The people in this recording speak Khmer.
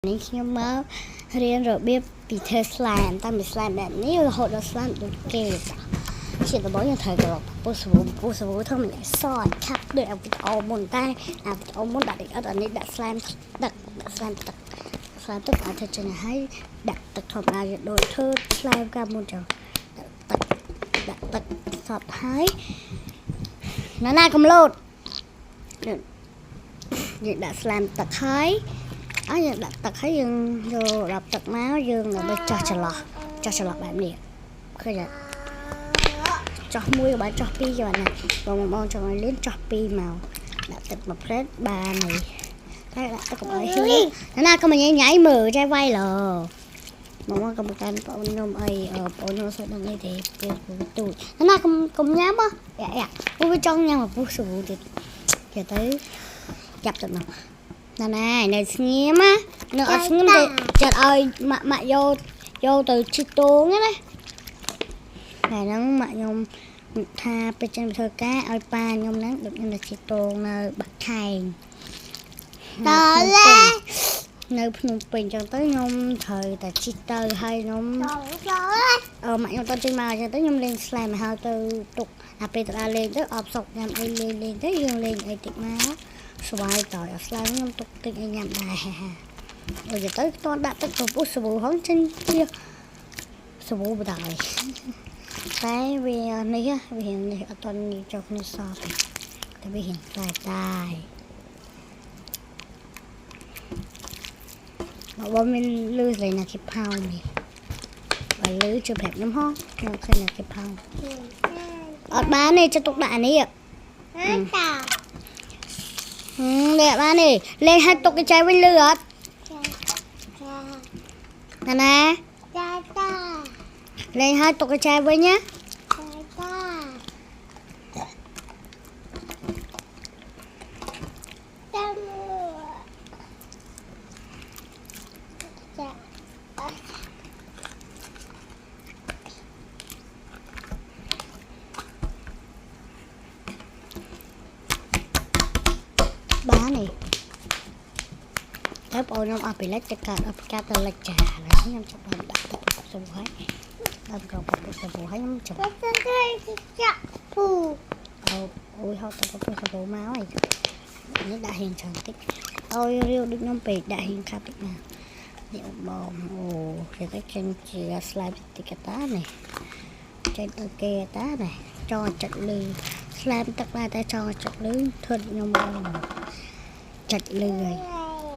នេះខ្ញុំមករៀនរបៀបពីធ្វើស្លាមតាមពីស្លាមបែបនេះរហូតដល់ស្លាមដូចគេជាដំបូងយើងត្រូវទៅពុះសាប៊ូធ្វើមិនសឲ្យខាប់ដូចវីដេអូមុនតែវីដេអូមុនដាក់អត់អានេះដាក់ស្លាមទឹកស្លាមទឹកអាចធ្វើចេញឲ្យដាក់ទឹកធម្មតាដូចធ្វើស្លាមកាលមុនចឹងដាក់ទឹកសពហើយណាកំឡូតយើងដាក់ស្លាមទឹកហើយយើងដាក់ទឹកហើយយើងយករាប់ទឹកមកយើងដើម្បីចោះចន្លោះបែបនេះឃើញទេចោះមួយក៏បានចោះពីរក៏បានដែរបងចង់ឲ្យលឿនចោះពីរមកដាក់ទឹកមួយព្រែតបានហើយតែដាក់ទឹកកុំឲ្យហៀណាកុំញ៉ៃមើលចែវាយឡមកកុំកាន់បងខ្ញុំអីបងខ្ញុំសុទ្ធនឹងនេះទេពេលទូចណាកុំញ៉ាំយ៉ាពួកវាចង់ញ៉ាំពុះសាប៊ូទៀតគេទៅចាប់ទៅមកណានៅស្ងៀមនៅអត់ស្ងៀមទៅចាត់ឲ្យម៉ាក់យកទៅជីតូងណាតែហ្នឹងម៉ាក់ខ្ញុំថាពេលចេញទៅធ្វើការឲ្យប៉ាខ្ញុំហ្នឹងដូចខ្ញុំទៅជីតូងនៅបាក់ខែងតើនៅភ្នំពេញអញ្ចឹងទៅខ្ញុំត្រូវតែជីកទៅហើយខ្ញុំម៉ាក់ខ្ញុំតចេញមកអញ្ចឹងទៅខ្ញុំលេងស្លែមហើយទៅទុកអាពេលទៅដល់លេងទៅអបសុកញ៉ាំអីលេងទៅយើងលេងអីតិចមកស្វាយតើអាស្លែមខ្ញុំទុកតិចឲ្យញ៉ាំដែរដូចទៅតន់ដាក់ទឹកទៅពុះសាប៊ូហងចេញជាសាប៊ូបដាយតែវានេះអត់តន់ចុះនេះសោះតែវាហ៊ានខ្លាចដែរបើមានលឺលេងណាគេផៅនេះបើលឺជឿប្រាប់ខ្ញុំហងខ្ញុំឃើញណាគេផៅអត់បានទេចុះទុកដាក់អានេះលេបាននេះលេងឲ្យទុកកញ្ចែវិញលឺអត់ណាលេងឲ្យទុកកញ្ចែវិញណាបាននេះតែបងខ្ញុំអត់ពីលិចទៅកើតអត់កាត់ទៅលិចចាខ្ញុំចាប់បានដាក់ទឹកពុះសាប៊ូហើយដល់ក្រោមពុះសាប៊ូហើយខ្ញុំចាប់ចាក់ពូអូយហៅទឹកពុះសាប៊ូមកហើយនេះដាក់ហ៊ានច្រើនតិចឲ្យរាវដូចខ្ញុំពេកដាក់ហ៊ានខាប់តិចណានេះបងអូគេទៅចេញជាស្លាយតិចតានេះចេញទៅគេតានេះចង់ចាក់លឺស្លាយទឹកដែរតែចង់ចាក់លឺធ្វើខ្ញុំបងចាច់លឿយ